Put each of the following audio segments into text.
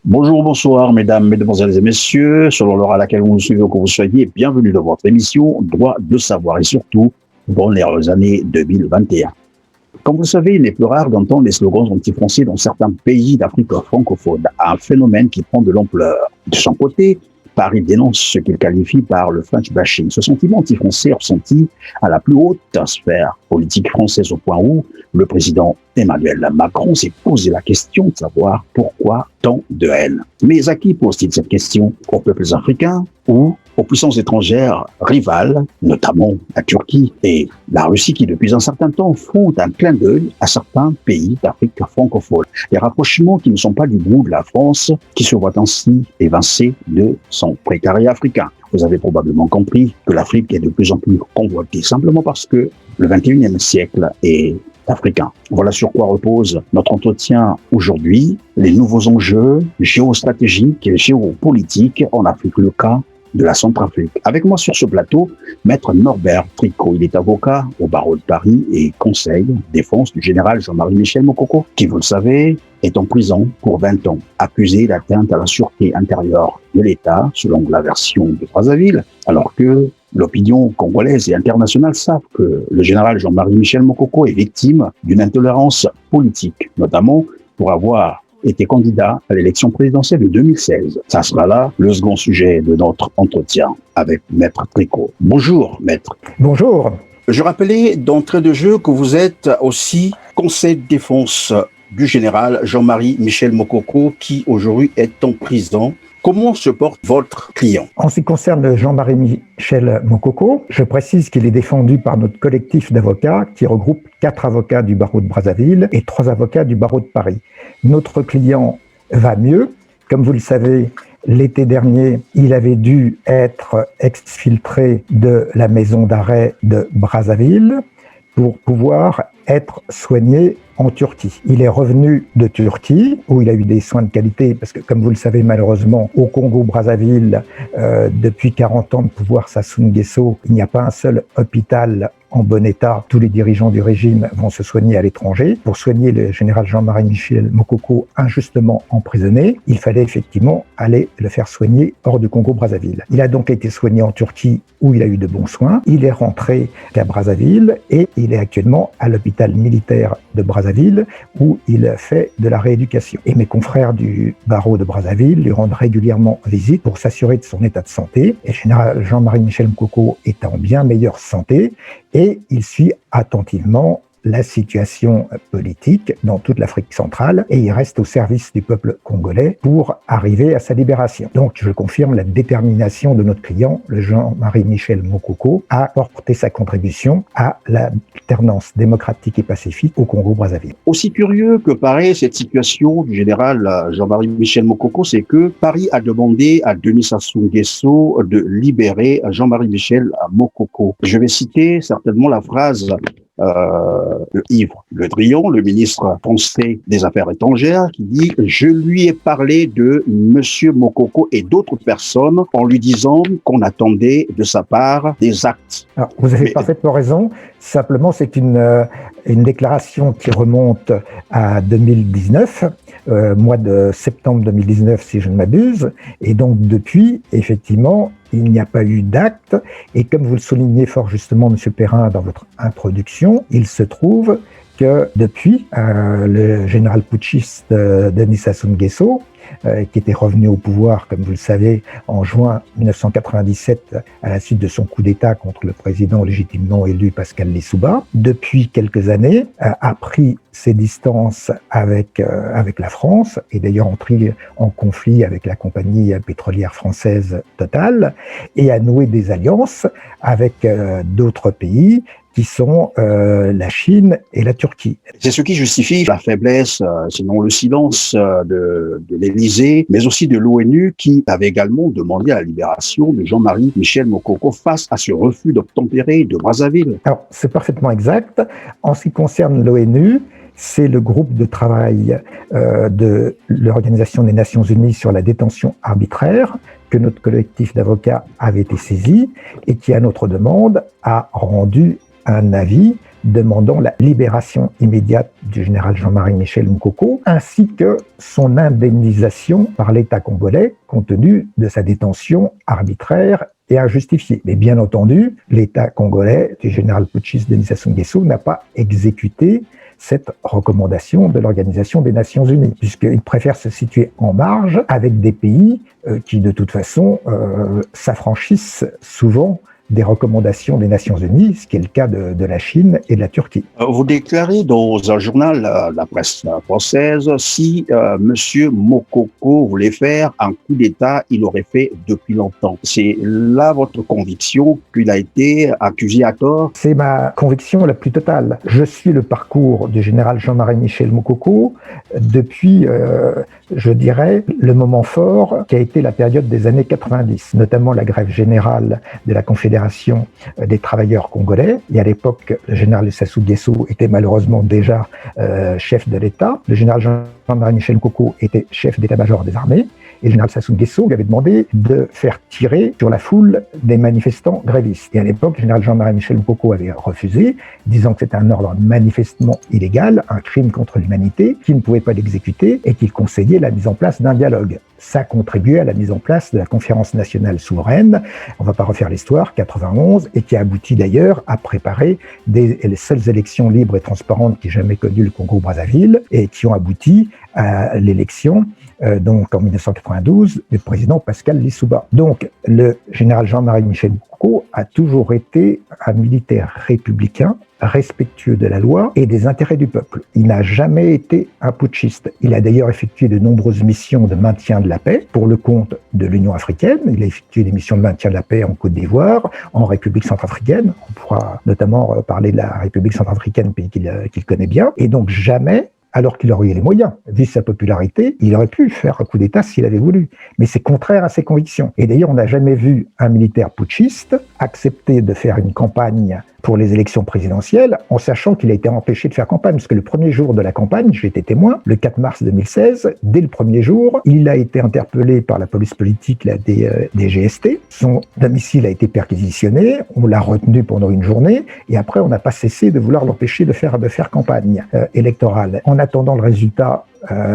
Bonjour, bonsoir, mesdames, mesdemoiselles et messieurs. Selon l'heure à laquelle vous nous suivez ou que vous soyez, bienvenue dans votre émission Droit de savoir et surtout, bonnes et heureuses années 2021. Comme vous le savez, il n'est plus rare d'entendre des slogans anti-français dans certains pays d'Afrique francophone, un phénomène qui prend de l'ampleur. De son côté, Paris dénonce ce qu'il qualifie par le French bashing, ce sentiment anti-français ressenti à la plus haute sphère politique française au point où le président Emmanuel Macron s'est posé la question de savoir pourquoi tant de haine. Mais à qui pose-t-il cette question? Aux peuples africains ou aux puissances étrangères rivales, notamment la Turquie et la Russie qui depuis un certain temps font un clin d'œil à certains pays d'Afrique francophone. Des rapprochements qui ne sont pas du goût de la France, qui se voit ainsi évincée de son précaré africain. Vous avez probablement compris que l'Afrique est de plus en plus convoitée, simplement parce que le 21e siècle est africain. Voilà sur quoi repose notre entretien aujourd'hui, les nouveaux enjeux géostratégiques et géopolitiques en Afrique, le cas de la Centrafrique. Avec moi sur ce plateau, Maître Norbert Tricot. Il est avocat au barreau de Paris et conseil défense du général Jean-Marie Michel Mokoko, qui, vous le savez, est en prison pour 20 ans, accusé d'atteinte à la sûreté intérieure de l'État, selon la version de Brazzaville, alors que l'opinion congolaise et internationale savent que le général Jean-Marie Michel Mokoko est victime d'une intolérance politique, notamment pour avoir était candidat à l'élection présidentielle de 2016. Ça sera là le second sujet de notre entretien avec Maître Tricot. Bonjour, Maître. Bonjour. Je rappelais d'entrée de jeu que vous êtes aussi conseil de défense du général Jean-Marie Michel Mokoko qui aujourd'hui est en prison. Comment se porte votre client? En ce qui concerne Jean-Marie Michel Mokoko, je précise qu'il est défendu par notre collectif d'avocats qui regroupe 4 avocats du barreau de Brazzaville et 3 avocats du barreau de Paris. Notre client va mieux. Comme vous le savez, l'été dernier, il avait dû être exfiltré de la maison d'arrêt de Brazzaville pour pouvoir être soigné en Turquie. Il est revenu de Turquie, où il a eu des soins de qualité, parce que comme vous le savez malheureusement, au Congo-Brazzaville, depuis 40 ans de pouvoir Sassou Nguesso, il n'y a pas un seul hôpital en bon état. Tous les dirigeants du régime vont se soigner à l'étranger. Pour soigner le général Jean-Marie Michel Mokoko injustement emprisonné, il fallait effectivement aller le faire soigner hors du Congo-Brazzaville. Il a donc été soigné en Turquie, où il a eu de bons soins. Il est rentré à Brazzaville et il est actuellement à l'hôpital militaire de Brazzaville où il fait de la rééducation. Et mes confrères du barreau de Brazzaville lui rendent régulièrement visite pour s'assurer de son état de santé. Et le général Jean-Marie Michel Mokoko est en bien meilleure santé et il suit attentivement la situation politique dans toute l'Afrique centrale et il reste au service du peuple congolais pour arriver à sa libération. Donc je confirme la détermination de notre client, le Jean-Marie Michel Mokoko, à porter sa contribution à l'alternance démocratique et pacifique au Congo-Brazzaville. Aussi curieux que paraît cette situation du général Jean-Marie Michel Mokoko, c'est que Paris a demandé à Denis Sassou Nguesso de libérer Jean-Marie Michel Mokoko. Je vais citer certainement la phrase Yves Le Drian, le ministre français des Affaires étrangères, qui dit « Je lui ai parlé de Monsieur Mokoko et d'autres personnes en lui disant qu'on attendait de sa part des actes. » Alors, vous avez parfaitement raison. Simplement, c'est une déclaration qui remonte à 2019, mois de septembre 2019, si je ne m'abuse. Et donc, depuis, effectivement, il n'y a pas eu d'acte. Et comme vous le soulignez fort justement, M. Perrin, dans votre introduction, il se trouve que depuis, le général putschiste Denis Sassou Nguesso, qui était revenu au pouvoir, comme vous le savez, en juin 1997, à la suite de son coup d'État contre le président légitimement élu Pascal Lissouba, depuis quelques années, a pris ses distances avec la France, et d'ailleurs entré en conflit avec la compagnie pétrolière française Total, et a noué des alliances avec d'autres pays, qui sont la Chine et la Turquie. C'est ce qui justifie la faiblesse, sinon le silence de l'Élysée, mais aussi de l'ONU qui avait également demandé la libération de Jean-Marie Michel Mokoko face à ce refus d'obtempérer de Brazzaville. Alors, c'est parfaitement exact. En ce qui concerne l'ONU, c'est le groupe de travail de l'Organisation des Nations Unies sur la détention arbitraire que notre collectif d'avocats avait été saisi et qui, à notre demande, a rendu un avis demandant la libération immédiate du général Jean-Marie Michel Moukoko, ainsi que son indemnisation par l'État congolais, compte tenu de sa détention arbitraire et injustifiée. Mais bien entendu, l'État congolais du général putschiste Denis Sassou Nguesso n'a pas exécuté cette recommandation de l'Organisation des Nations Unies, puisqu'il préfère se situer en marge avec des pays qui, de toute façon, s'affranchissent souvent des recommandations des Nations Unies, ce qui est le cas de la Chine et de la Turquie. Vous déclarez dans un journal, la presse française, si Monsieur Moukoko voulait faire un coup d'État, il l'aurait fait depuis longtemps. C'est là votre conviction qu'il a été accusé à tort? C'est ma conviction la plus totale. Je suis le parcours du général Jean-Marie Michel Moukoko depuis, je dirais, le moment fort qui a été la période des années 90, notamment la grève générale de la Confédération des travailleurs congolais. Et à l'époque, le général Sassou Nguesso était malheureusement déjà chef de l'État. Le général Jean-Marie Michel Moukoko était chef d'état-major des armées. Et le général Sassou Nguesso lui avait demandé de faire tirer sur la foule des manifestants grévistes. Et à l'époque, le général Jean-Marie Michel Moukoko avait refusé, disant que c'était un ordre manifestement illégal, un crime contre l'humanité, qu'il ne pouvait pas l'exécuter et qu'il conseillait la mise en place d'un dialogue. Ça contribuait à la mise en place de la Conférence nationale souveraine, on ne va pas refaire l'histoire, 91, et qui a abouti d'ailleurs à préparer les seules élections libres et transparentes qui jamais connu le Congo-Brazzaville, et qui ont abouti à l'élection donc en 1992 du président Pascal Lissouba. Donc le général Jean-Marie Michel Moukoko a toujours été un militaire républicain, respectueux de la loi et des intérêts du peuple. Il n'a jamais été un putschiste. Il a d'ailleurs effectué de nombreuses missions de maintien de la paix pour le compte de l'Union africaine. Il a effectué des missions de maintien de la paix en Côte d'Ivoire, en République centrafricaine. On pourra notamment parler de la République centrafricaine, pays qu'il connaît bien. Et donc jamais, alors qu'il aurait eu les moyens, vu sa popularité, il aurait pu faire un coup d'État s'il avait voulu. Mais c'est contraire à ses convictions. Et d'ailleurs, on n'a jamais vu un militaire putschiste accepter de faire une campagne pour les élections présidentielles, en sachant qu'il a été empêché de faire campagne, parce que le premier jour de la campagne, j'ai été témoin, le 4 mars 2016, dès le premier jour, il a été interpellé par la police politique des GST, son domicile a été perquisitionné, on l'a retenu pendant une journée, et après on n'a pas cessé de vouloir l'empêcher de faire campagne électorale. En attendant le résultat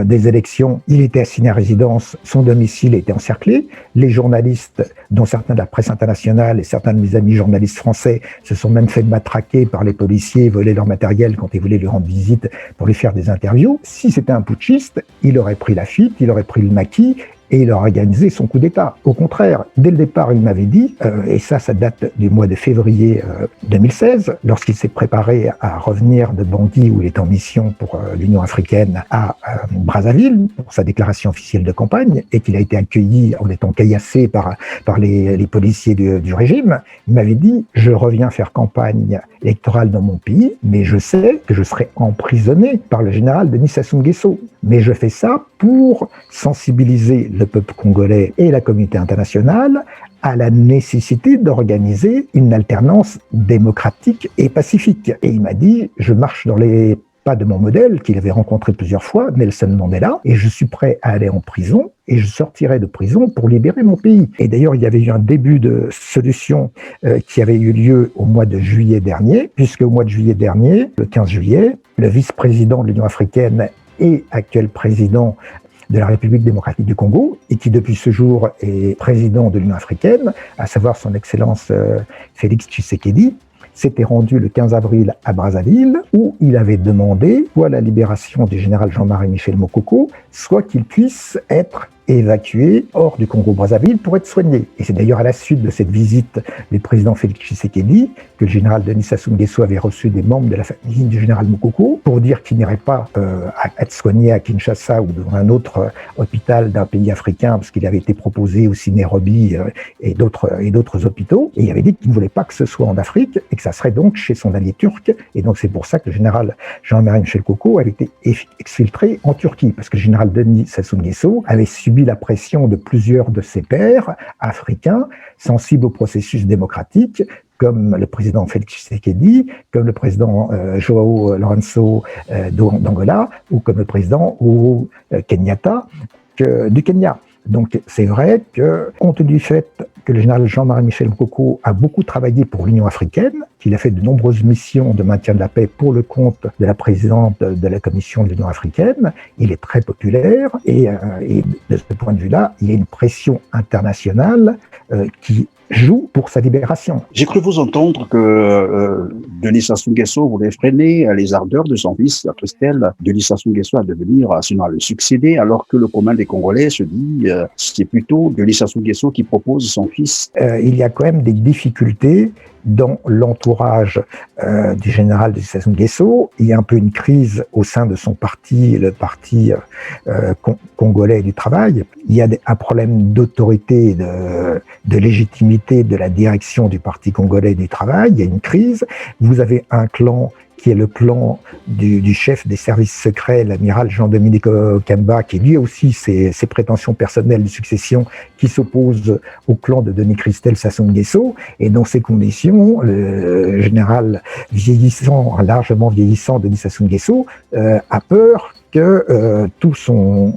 des élections, il était assigné à résidence, son domicile était encerclé, les journalistes, dont certains de la presse internationale et certains de mes amis journalistes français, se sont même fait matraquer par les policiers, voler leur matériel quand ils voulaient lui rendre visite pour lui faire des interviews. Si c'était un putschiste, il aurait pris la fuite, il aurait pris le maquis, et il a organisé son coup d'État. Au contraire, dès le départ, il m'avait dit, et ça date du mois de février 2016, lorsqu'il s'est préparé à revenir de Bangui, où il est en mission pour l'Union africaine, à Brazzaville, pour sa déclaration officielle de campagne, et qu'il a été accueilli en étant caillassé par les policiers du régime, il m'avait dit, je reviens faire campagne électorale dans mon pays, mais je sais que je serai emprisonné par le général Denis Sassou Nguesso. Mais je fais ça pour sensibiliser le peuple congolais et la communauté internationale à la nécessité d'organiser une alternance démocratique et pacifique. Et il m'a dit, je marche dans les pas de mon modèle, qu'il avait rencontré plusieurs fois, Nelson Mandela, et je suis prêt à aller en prison, et je sortirai de prison pour libérer mon pays. Et d'ailleurs, il y avait eu un début de solution qui avait eu lieu au mois de juillet dernier, puisque au mois de juillet dernier, le 15 juillet, le vice-président de l'Union africaine et actuel président de la République démocratique du Congo, et qui depuis ce jour est président de l'Union africaine, à savoir son Excellence Félix Tshisekedi, s'était rendu le 15 avril à Brazzaville, où il avait demandé soit la libération du général Jean-Marie Michel Moukoko, soit qu'il puisse être évacué hors du Congo-Brazzaville pour être soigné. Et c'est d'ailleurs à la suite de cette visite du président Félix Tshisekedi que le général Denis Sassou Nguesso avait reçu des membres de la famille du général Moukoko pour dire qu'il n'irait pas être soigné à Kinshasa ou dans un autre hôpital d'un pays africain, parce qu'il avait été proposé aussi Nairobi et d'autres hôpitaux. Et il avait dit qu'il ne voulait pas que ce soit en Afrique et que ça serait donc chez son allié turc. Et donc c'est pour ça que le général Jean-Marie Michel Moukoko avait été exfiltré en Turquie, parce que le général Denis Sassou Nguesso avait subi la pression de plusieurs de ses pairs africains sensibles au processus démocratique, comme le président Félix Tshisekedi, comme le président Joao Lourenço d'Angola, ou comme le président Uhuru Kenyatta du Kenya. Donc c'est vrai que, compte tenu du fait que le général Jean-Marie Michel Mokoko a beaucoup travaillé pour l'Union africaine, qu'il a fait de nombreuses missions de maintien de la paix pour le compte de la présidente de la Commission de l'Union africaine, il est très populaire et de ce point de vue-là, il y a une pression internationale qui joue pour sa libération. J'ai cru vous entendre que Denis Sassou Nguesso voulait freiner les ardeurs de son fils, Christelle. Denis Sassou Nguesso à devenir, sinon à le succéder, alors que le commun des Congolais se dit c'est plutôt Denis Sassou Nguesso qui propose son fils. Il y a quand même des difficultés dans l'entourage du général Denis Sassou Nguesso. Il y a un peu une crise au sein de son parti, le parti congolais du travail. Il y a un problème d'autorité, de légitimité de la direction du parti congolais du travail. Il y a une crise. Vous avez un clan qui est le clan du chef des services secrets, l'amiral Jean-Dominique Okamba, qui lui aussi ses prétentions personnelles de succession, qui s'oppose au clan de Denis Christelle Sassou Nguesso. Et dans ces conditions, le général vieillissant, largement vieillissant, Denis Sassou Nguesso, a peur que tout son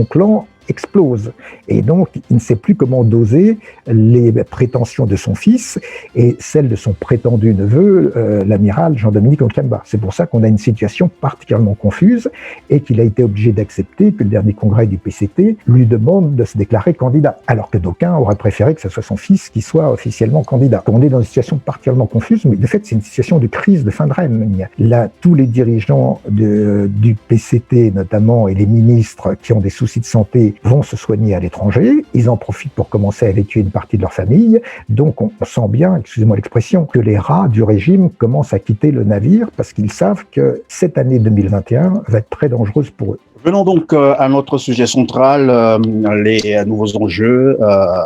clan explose. Et donc, il ne sait plus comment doser les prétentions de son fils et celles de son prétendu neveu, l'amiral Jean-Dominique Okamba. C'est pour ça qu'on a une situation particulièrement confuse et qu'il a été obligé d'accepter que le dernier congrès du PCT lui demande de se déclarer candidat, alors que d'aucuns auraient préféré que ce soit son fils qui soit officiellement candidat. On est dans une situation particulièrement confuse, mais de fait, c'est une situation de crise de fin de règne. Là, tous les dirigeants du PCT, notamment, et les ministres qui ont des soucis de santé, vont se soigner à l'étranger, ils en profitent pour commencer à évacuer une partie de leur famille, donc on sent bien, excusez-moi l'expression, que les rats du régime commencent à quitter le navire parce qu'ils savent que cette année 2021 va être très dangereuse pour eux. Venons donc à notre sujet central, les nouveaux enjeux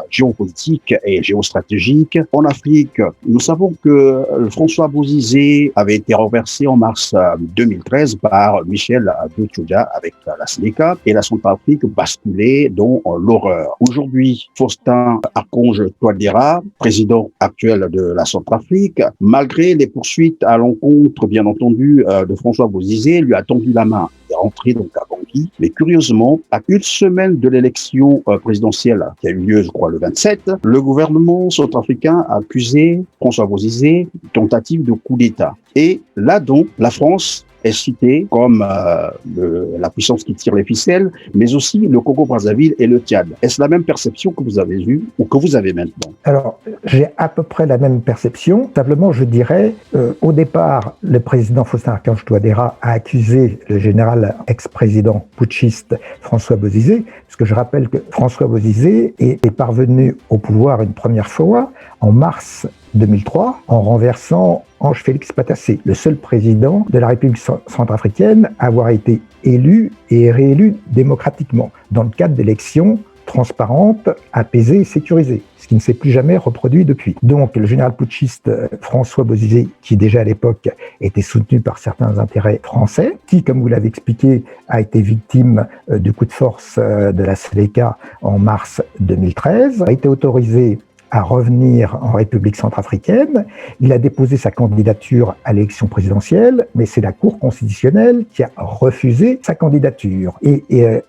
géopolitiques et géostratégiques. En Afrique, nous savons que François Bozizé avait été renversé en mars 2013 par Michel Dutoudia avec la Sénéca et la Centrafrique basculée dans l'horreur. Aujourd'hui, Faustin Archange Touadéra, président actuel de la Centrafrique, malgré les poursuites à l'encontre, bien entendu, de François Bozizé, lui a tendu la main. Il est rentré donc à Bangui, mais curieusement, à une semaine de l'élection présidentielle qui a eu lieu, je crois, le 27, le gouvernement centrafricain a accusé François Bozizé de tentative de coup d'État. Et là donc, la France est citée comme la puissance qui tire les ficelles, mais aussi le Congo-Brazzaville et le Tchad. Est-ce la même perception que vous avez eue ou que vous avez maintenant? Alors, j'ai à peu près la même perception. Simplement, je dirais, au départ, le président Faustin Archange Touadéra a accusé le général ex-président putschiste François Bozizé, parce que je rappelle que François Bozizé est parvenu au pouvoir une première fois en mars 2003 en renversant Ange Félix Patassé, le seul président de la République centrafricaine à avoir été élu et réélu démocratiquement dans le cadre d'élections transparentes, apaisées et sécurisées, ce qui ne s'est plus jamais reproduit depuis. Donc le général putschiste François Bozizé, qui déjà à l'époque était soutenu par certains intérêts français, qui, comme vous l'avez expliqué, a été victime du coup de force de la Séléka en mars 2013, a été autorisé à revenir en République centrafricaine. Il a déposé sa candidature à l'élection présidentielle, mais c'est la Cour constitutionnelle qui a refusé sa candidature. Et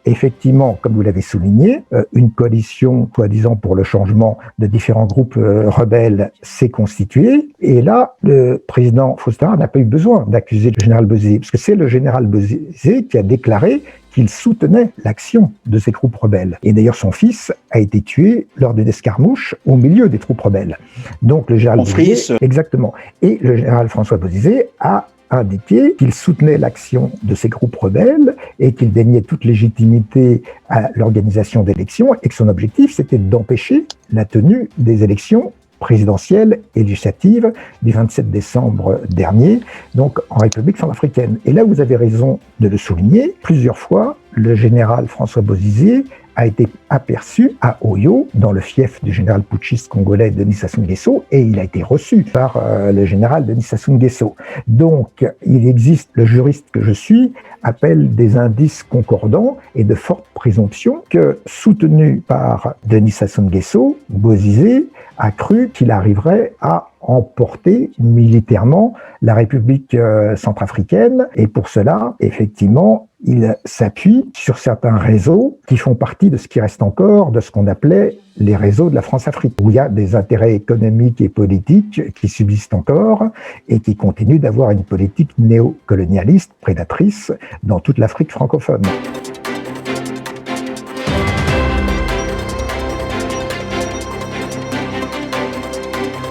effectivement, comme vous l'avez souligné, une coalition, soi-disant pour le changement de différents groupes rebelles, s'est constituée. Et là, le président Faustin n'a pas eu besoin d'accuser le général Bozizé, parce que c'est le général Bozizé qui a déclaré qu'il soutenait l'action de ces troupes rebelles. Et d'ailleurs, son fils a été tué lors d'une escarmouche au milieu des troupes rebelles. Donc le général Bozizé, exactement. Et le général François Bozizé a indiqué qu'il soutenait l'action de ces groupes rebelles et qu'il déniait toute légitimité à l'organisation d'élections et que son objectif, c'était d'empêcher la tenue des élections présidentielle et législative du 27 décembre dernier, donc en République centrafricaine. Et là, vous avez raison de le souligner, plusieurs fois, le général François Bozizé a été aperçu à Oyo, dans le fief du général putschiste congolais Denis Sassou Nguesso, et il a été reçu par le général Denis Sassou Nguesso. Donc, il existe, le juriste que je suis appelle des indices concordants et de fortes présomptions que, soutenu par Denis Sassou Nguesso, Bozizé a cru qu'il arriverait à emporter militairement la République centrafricaine. Et pour cela, effectivement, il s'appuie sur certains réseaux qui font partie de ce qui reste encore de ce qu'on appelait les réseaux de la France-Afrique, où il y a des intérêts économiques et politiques qui subsistent encore et qui continuent d'avoir une politique néocolonialiste, prédatrice, dans toute l'Afrique francophone.